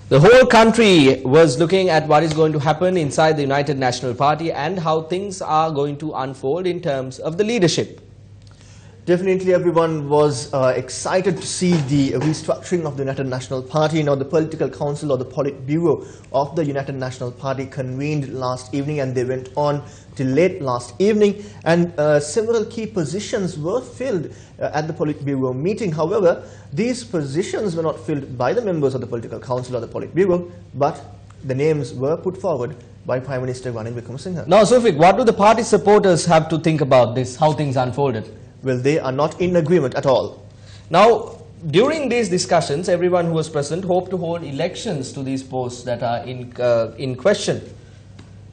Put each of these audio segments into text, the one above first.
The whole country was looking at what is going to happen inside the United National Party and how things are going to unfold in terms of the leadership. Definitely everyone was excited to see the restructuring of the United National Party. Now the Political Council or the Politburo of the United National Party convened last evening, and they went on till late last evening, and several key positions were filled at the Politburo meeting. However, these positions were not filled by the members of the Political Council or the Politburo, but the names were put forward by Prime Minister Ranil Wickremesinghe. Now, Sulfik, what do the party supporters have to think about this, how things unfolded? Well, they are not in agreement at all. Now, during these discussions, everyone who was present hoped to hold elections to these posts that are in question.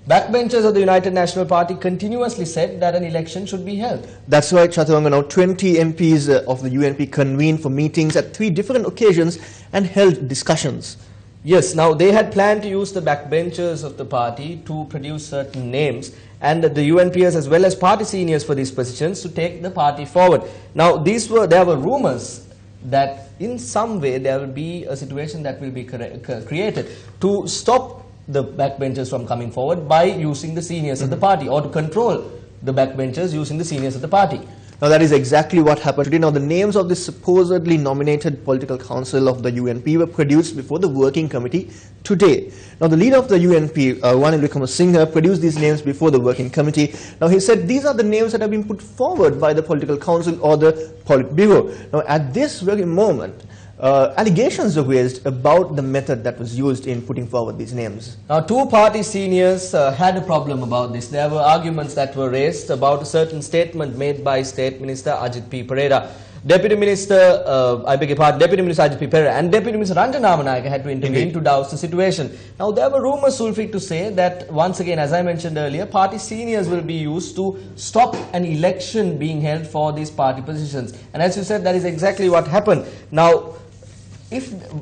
Backbenchers of the United National Party continuously said that an election should be held. That's right, Chaturanga. Now 20 MPs of the UNP convened for meetings at 3 different occasions and held discussions. Yes, now they had planned to use the backbenchers of the party to produce certain names, and the UNPers as well as party seniors for these positions to take the party forward. Now there were rumors that in some way there will be a situation that will be created to stop the backbenchers from coming forward by using the seniors of the party, or to control the backbenchers using the seniors of the party. Now that is exactly what happened today. Now the names of the supposedly nominated Political Council of the UNP were produced before the Working Committee today. Now the leader of the UNP, Ranil Wickremesinghe, produced these names before the Working Committee. Now he said these are the names that have been put forward by the Political Council or the Politburo. Now at this very moment, allegations are raised about the method that was used in putting forward these names. Now, 2 party seniors had a problem about this. There were arguments that were raised about a certain statement made by State Minister Ajit P. Perera. Deputy Minister Ajit P. Perera and Deputy Minister Ranjana Amanayaka had to intervene to douse the situation. Now, there were rumors, Sulfik, to say that once again, as I mentioned earlier, party seniors will be used to stop an election being held for these party positions. And as you said, that is exactly what happened. Now,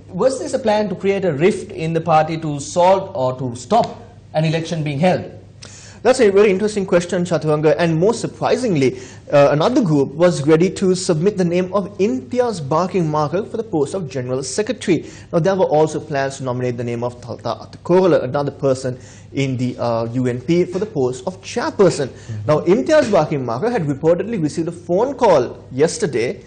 was this a plan to create a rift in the party to solve or to stop an election being held? That's a very interesting question, Chaturanga, and more surprisingly, another group was ready to submit the name of Imtiaz Barking Marker for the post of General Secretary. Now, there were also plans to nominate the name of Talta Atakorola, another person in the UNP, for the post of Chairperson. Now, Imtiaz Barking Marker had reportedly received a phone call yesterday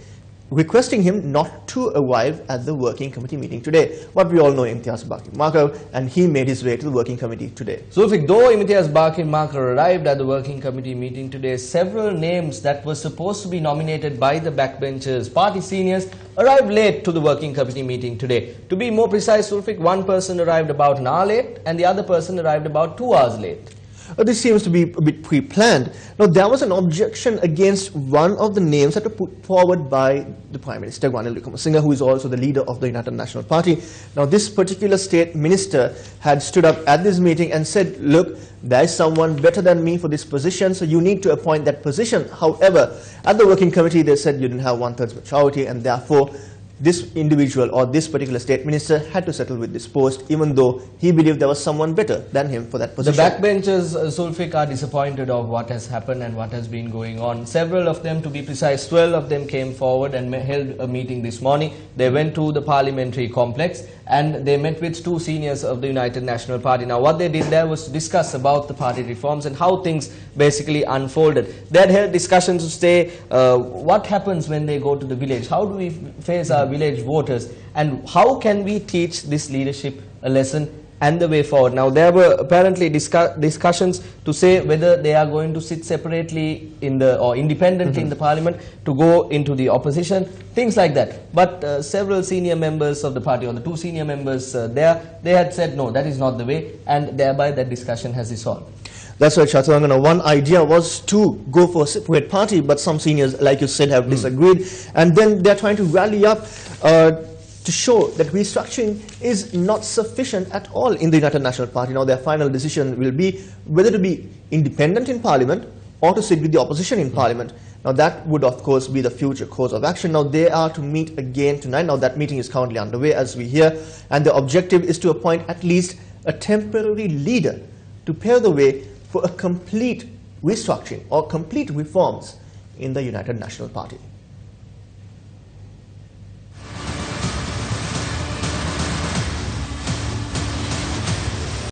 requesting him not to arrive at the Working Committee meeting today. But we all know Imtiaz Barking Marker, and he made his way to the Working Committee today. So, though Imtiaz Barking Marker arrived at the Working Committee meeting today, several names that were supposed to be nominated by the backbenchers, party seniors, arrived late to the Working Committee meeting today. To be more precise, Sulfik, one person arrived about an hour late and the other person arrived about 2 hours late. This seems to be a bit pre-planned. Now, there was an objection against one of the names that were put forward by the Prime Minister, Ranil Wickremesinghe, who is also the leader of the United National Party. Now, this particular state minister had stood up at this meeting and said, look, there is someone better than me for this position, so you need to appoint that position. However, at the Working Committee, they said you didn't have 1/3 majority, and therefore, this individual or this particular state minister had to settle with this post, even though he believed there was someone better than him for that position. The backbenchers, Sulfik, are disappointed of what has happened and what has been going on. Several of them, to be precise, 12 of them came forward and held a meeting this morning. They went to the parliamentary complex and they met with 2 seniors of the United National Party. Now, what they did there was to discuss about the party reforms and how things basically unfolded. They had held discussions to say what happens when they go to the village, how do we face our village voters, and how can we teach this leadership a lesson and the way forward. Now, there were apparently discussions to say whether they are going to sit separately in the or independently in the parliament, to go into the opposition, things like that. But several senior members of the party, or the 2 senior members there, they had said no, that is not the way, and thereby that discussion has dissolved. That's right, Chaturanga. Now, one idea was to go for a separate party, but some seniors, like you said, have disagreed. And then they're trying to rally up to show that restructuring is not sufficient at all in the United National Party. Now, their final decision will be whether to be independent in Parliament or to sit with the opposition in Parliament. Now, that would, of course, be the future course of action. Now, they are to meet again tonight. Now, that meeting is currently underway, as we hear, and the objective is to appoint at least a temporary leader to pave the way for a complete restructuring or complete reforms in the United National Party.